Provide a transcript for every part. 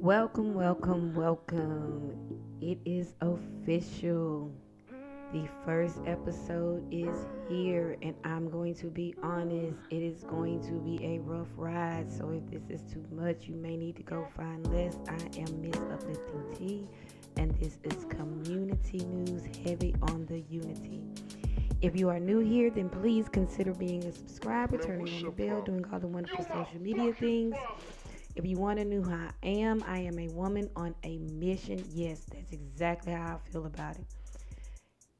Welcome, welcome, welcome. It is official. The first episode is here, and I'm going to be honest, it is going to be a rough ride. So, if this is too much, you may need to go find less. I am Miss Uplifting Tea, and this is community news heavy on the unity. If you are new here, then please consider being a subscriber, turning on the bell, doing all the wonderful social media things. If you want to know who I am a woman on a mission. Yes, that's exactly how I feel about it.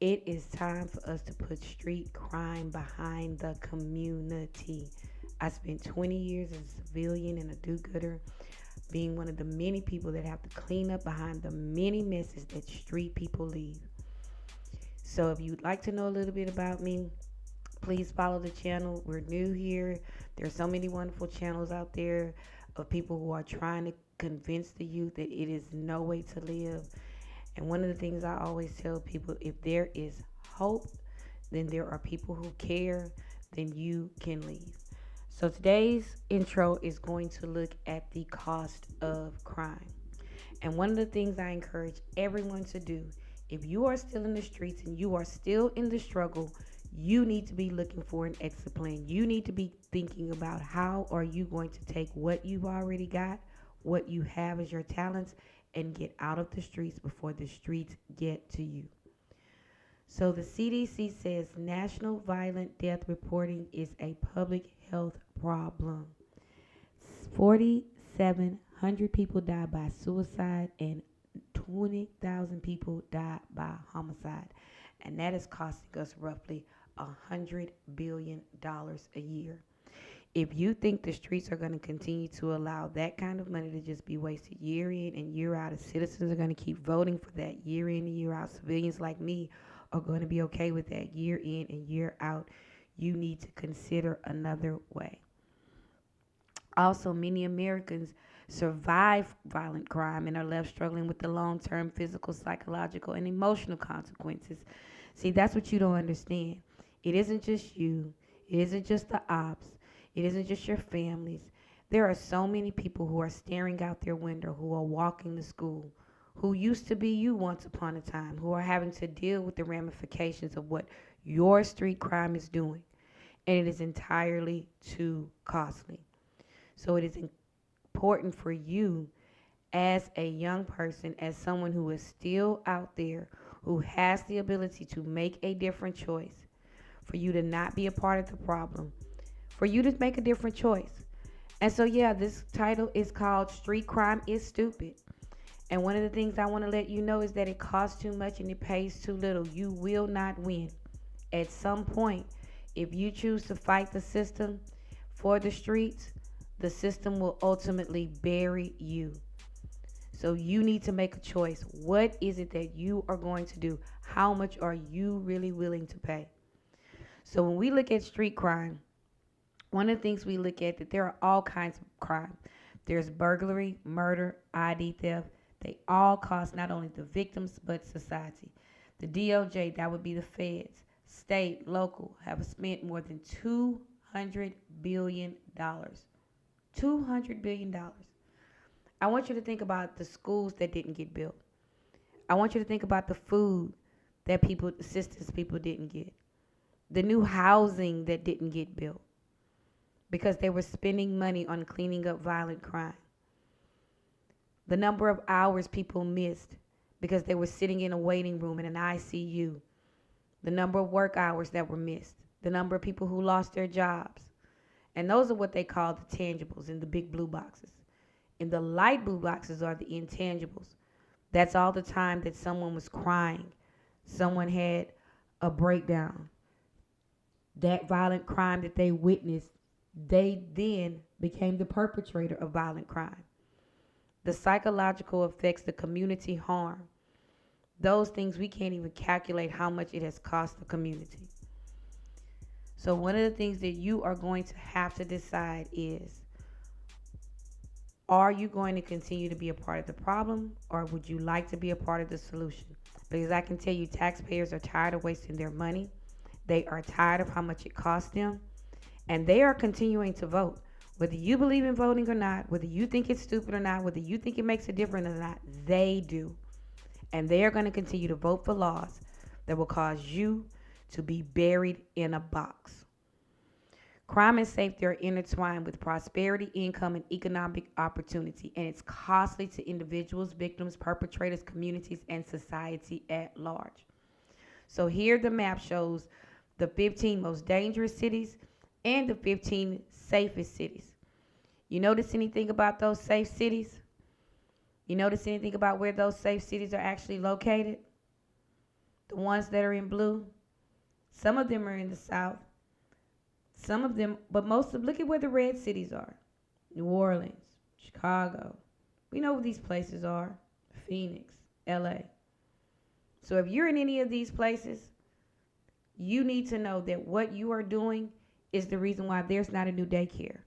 It is time for us to put street crime behind the community. I spent 20 years as a civilian and a do-gooder, being one of the many people that have to clean up behind the many messes that street people leave. So if you'd like to know a little bit about me, please follow the channel. We're new here. There's so many wonderful channels out there of people who are trying to convince the youth that it is no way to live. And one of the things I always tell people, if there is hope, then there are people who care, then you can leave. So today's intro is going to look at the cost of crime. And one of the things I encourage everyone to do, if you are still in the streets and you are still in the struggle, you need to be looking for an exit plan. You need to be thinking about how are you going to take what you've already got, what you have as your talents, and get out of the streets before the streets get to you. So the CDC says national violent death reporting is a public health problem. 4,700 people die by suicide and 20,000 people die by homicide. And that is costing us roughly $100 billion a year. If you think the streets are going to continue to allow that kind of money to just be wasted year in and year out, and citizens are going to keep voting for that year in and year out, civilians like me are going to be okay with that year in and year out, you need to consider another way. Also, many Americans survive violent crime and are left struggling with the long term physical, psychological, and emotional consequences. See, that's what you don't understand. It isn't just you, it isn't just the ops, it isn't just your families. There are so many people who are staring out their window, who are walking to school, who used to be you once upon a time, who are having to deal with the ramifications of what your street crime is doing. And it is entirely too costly. So it is important for you as a young person, as someone who is still out there, who has the ability to make a different choice, for you to not be a part of the problem, for you to make a different choice. And so, yeah, this title is called Street Crime is Stupid. And one of the things I want to let you know is that it costs too much and it pays too little. You will not win. At some point, if you choose to fight the system for the streets, the system will ultimately bury you. So you need to make a choice. What is it that you are going to do? How much are you really willing to pay? So when we look at street crime, one of the things we look at that there are all kinds of crime. There's burglary, murder, ID theft. They all cost not only the victims but society. The DOJ, that would be the feds, state, local, have spent more than $200 billion. $200 billion. I want you to think about the schools that didn't get built. I want you to think about the food that people, assistance people didn't get. The new housing that didn't get built because they were spending money on cleaning up violent crime. The number of hours people missed because they were sitting in a waiting room in an ICU. The number of work hours that were missed. The number of people who lost their jobs. And those are what they call the tangibles in the big blue boxes. And the light blue boxes are the intangibles. That's all the time that someone was crying. Someone had a breakdown. That violent crime that they witnessed, they then became the perpetrator of violent crime. The psychological effects, the community harm, those things we can't even calculate how much it has cost the community. So one of the things that you are going to have to decide is, are you going to continue to be a part of the problem, or would you like to be a part of the solution? Because I can tell you, taxpayers are tired of wasting their money. They are tired of how much it costs them, and they are continuing to vote. Whether you believe in voting or not, whether you think it's stupid or not, whether you think it makes a difference or not, they do. And they are going to continue to vote for laws that will cause you to be buried in a box. Crime and safety are intertwined with prosperity, income, and economic opportunity, and it's costly to individuals, victims, perpetrators, communities, and society at large. So here the map shows the 15 most dangerous cities and the 15 safest cities. You notice anything about those safe cities? You notice anything about where those safe cities are actually located? The ones that are in blue? Some of them are in the south. Some of them, but most of, look at where the red cities are. New Orleans, Chicago. We know where these places are. Phoenix, LA. So if you're in any of these places, you need to know that what you are doing is the reason why there's not a new daycare.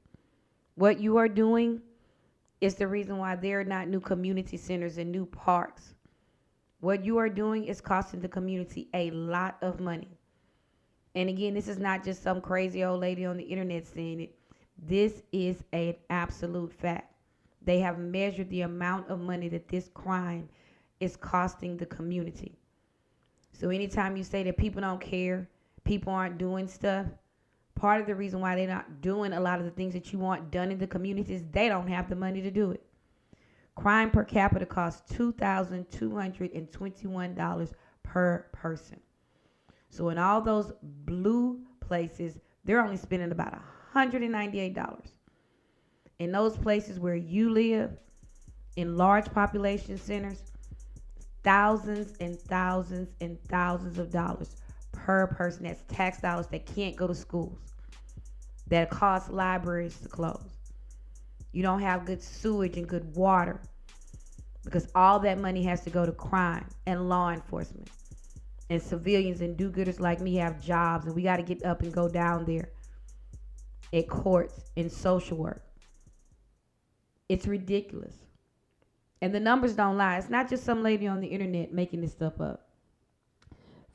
What you are doing is the reason why there are not new community centers and new parks. What you are doing is costing the community a lot of money. And again, this is not just some crazy old lady on the internet saying it. This is an absolute fact. They have measured the amount of money that this crime is costing the community. So anytime you say that people don't care, people aren't doing stuff, part of the reason why they're not doing a lot of the things that you want done in the community is they don't have the money to do it. Crime per capita costs $2,221 per person. So in all those blue places, they're only spending about $198. In those places where you live, in large population centers, thousands and thousands and thousands of dollars per person. That's tax dollars that can't go to schools, that cost libraries to close. You don't have good sewage and good water because all that money has to go to crime and law enforcement. And civilians and do-gooders like me have jobs, and we got to get up and go down there at courts and social work. It's ridiculous. And the numbers don't lie. It's not just some lady on the internet making this stuff up.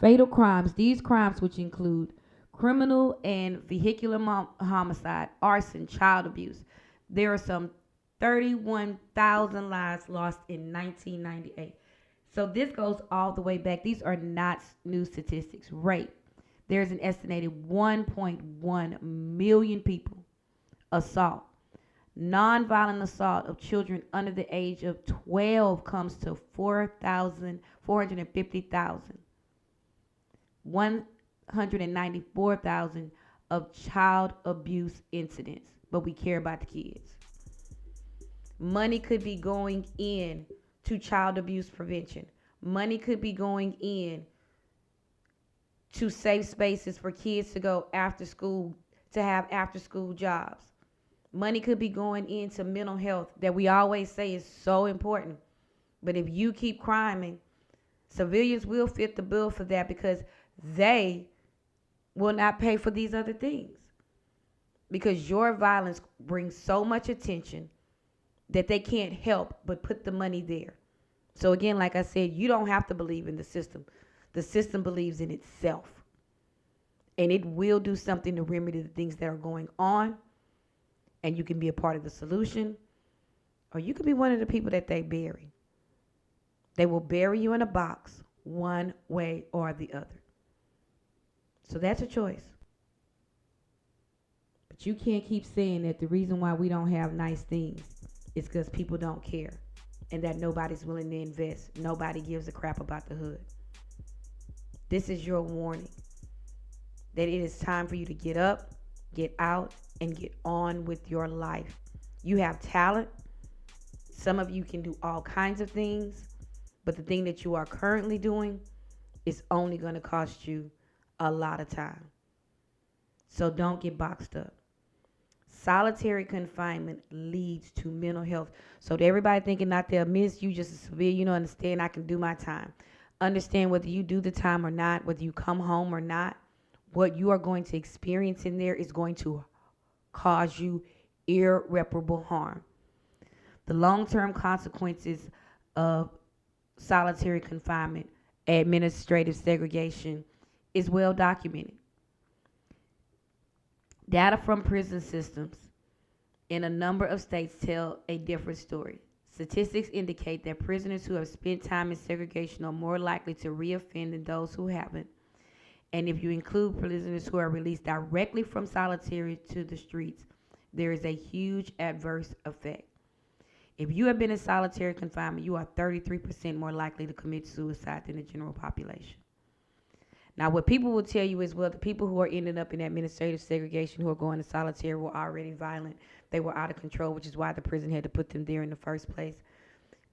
Fatal crimes, these crimes which include criminal and vehicular homicide, arson, child abuse. There are some 31,000 lives lost in 1998. So this goes all the way back. These are not new statistics. Rape. There's an estimated 1.1 million people. Assault. Nonviolent assault of children under the age of 12 comes to 450,000. 194,000 of child abuse incidents. But we care about the kids. Money could be going in to child abuse prevention. Money could be going in to safe spaces for kids to go after school, to have after school jobs. Money could be going into mental health that we always say is so important. But if you keep criming, civilians will fit the bill for that because they will not pay for these other things. Because your violence brings so much attention that they can't help but put the money there. So again, like I said, you don't have to believe in the system. The system believes in itself. And it will do something to remedy the things that are going on. And you can be a part of the solution. Or you could be one of the people that they bury. They will bury you in a box one way or the other. So that's a choice. But you can't keep saying that the reason why we don't have nice things is because people don't care. And that nobody's willing to invest. Nobody gives a crap about the hood. This is your warning. That it is time for you to get up, get out, and get on with your life. You have talent. Some of you can do all kinds of things. But the thing that you are currently doing is only going to cost you a lot of time. So don't get boxed up. Solitary confinement leads to mental health. So to everybody thinking not they'll miss you just a civilian, you don't understand I can do my time. Understand whether you do the time or not, whether you come home or not, what you are going to experience in there is going to cause you irreparable harm. The long-term consequences of solitary confinement, administrative segregation, is well documented. Data from prison systems in a number of states tell a different story. Statistics indicate that prisoners who have spent time in segregation are more likely to reoffend than those who haven't. And if you include prisoners who are released directly from solitary to the streets, there is a huge adverse effect. If you have been in solitary confinement, you are 33% more likely to commit suicide than the general population. Now, what people will tell you is, well, the people who are ending up in administrative segregation, who are going to solitary, were already violent. They were out of control, which is why the prison had to put them there in the first place.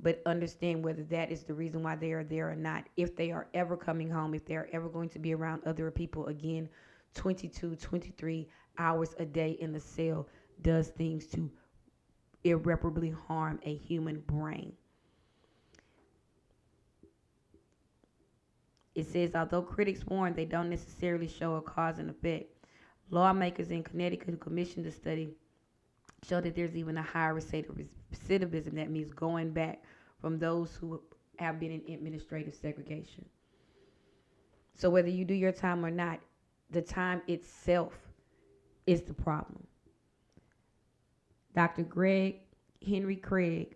But understand whether that is the reason why they are there or not. If they are ever coming home, if they are ever going to be around other people again, 22, 23 hours a day in the cell does things to irreparably harm a human brain. It says, although critics warn they don't necessarily show a cause and effect, lawmakers in Connecticut who commissioned the study show that there's even a higher recidivism, that means going back, from those who have been in administrative segregation. So whether you do your time or not, the time itself is the problem. Dr. Henry Craig,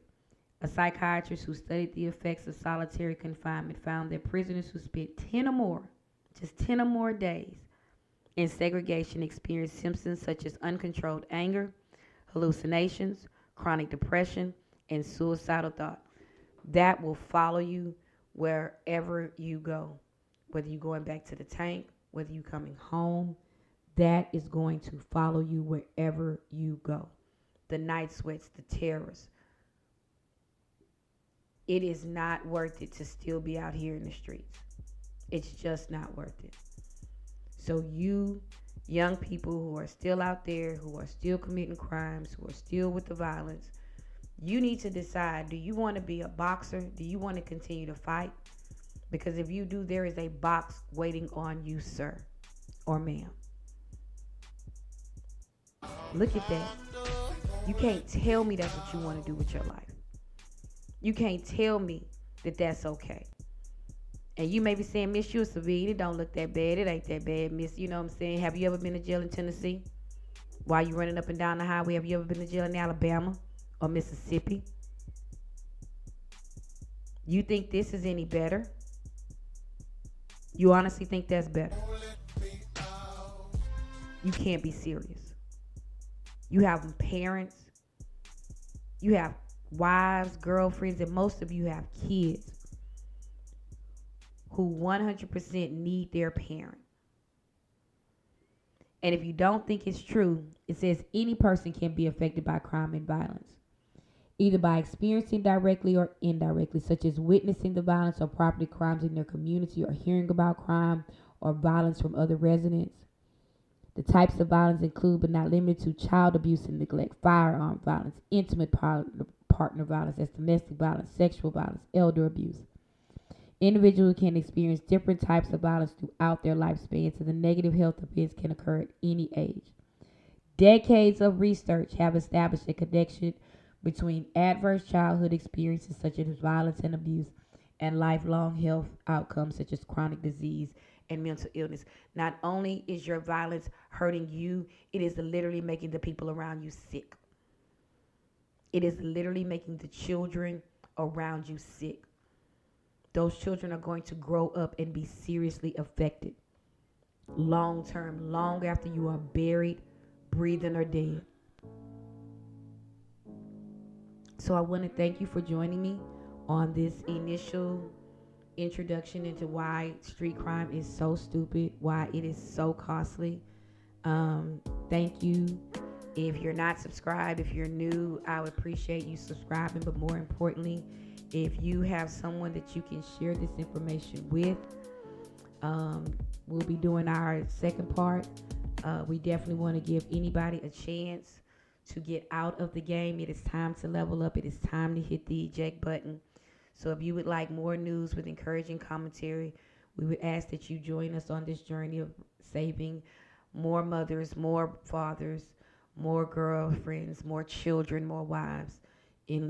a psychiatrist who studied the effects of solitary confinement, found that prisoners who spent 10 or more, just 10 or more days in segregation experienced symptoms such as uncontrolled anger, hallucinations, chronic depression, and suicidal thought. That will follow you wherever you go. Whether you're going back to the tank, whether you're coming home, that is going to follow you wherever you go. The night sweats, the terrors. It is not worth it to still be out here in the streets. It's just not worth it. So you young people who are still out there, who are still committing crimes, who are still with the violence, you need to decide, do you want to be a boxer? Do you want to continue to fight? Because if you do, there is a box waiting on you, sir or ma'am. Look at that. You can't tell me that's what you want to do with your life. You can't tell me that that's okay. And you may be saying, Miss, you're a civilian. It don't look that bad. It ain't that bad, Miss. You know what I'm saying? Have you ever been to jail in Tennessee? While you running up and down the highway, have you ever been to jail in Alabama or Mississippi? You think this is any better? You honestly think that's better? You can't be serious. You have parents. You have wives, girlfriends, and most of you have kids who 100% need their parent. And if you don't think it's true, it says any person can be affected by crime and violence, either by experiencing directly or indirectly, such as witnessing the violence or property crimes in their community, or hearing about crime or violence from other residents. The types of violence include, but not limited to, child abuse and neglect, firearm violence, intimate partner violence, as domestic violence, sexual violence, elder abuse. Individuals can experience different types of violence throughout their lifespan, so the negative health events can occur at any age. Decades of research have established a connection between adverse childhood experiences such as violence and abuse and lifelong health outcomes such as chronic disease and mental illness. Not only is your violence hurting you, it is literally making the people around you sick. It is literally making the children around you sick. Those children are going to grow up and be seriously affected long term, long after you are buried, breathing, or dead. So I want to thank you for joining me on this initial introduction into why street crime is so stupid, why it is so costly. Thank you. If you're not subscribed, if you're new, I would appreciate you subscribing. But more importantly, if you have someone that you can share this information with, we'll be doing our second part. We definitely want to give anybody a chance to get out of the game. It is time to level up. It is time to hit the eject button. So if you would like more news with encouraging commentary, we would ask that you join us on this journey of saving more mothers, more fathers, more girlfriends, more children, more wives in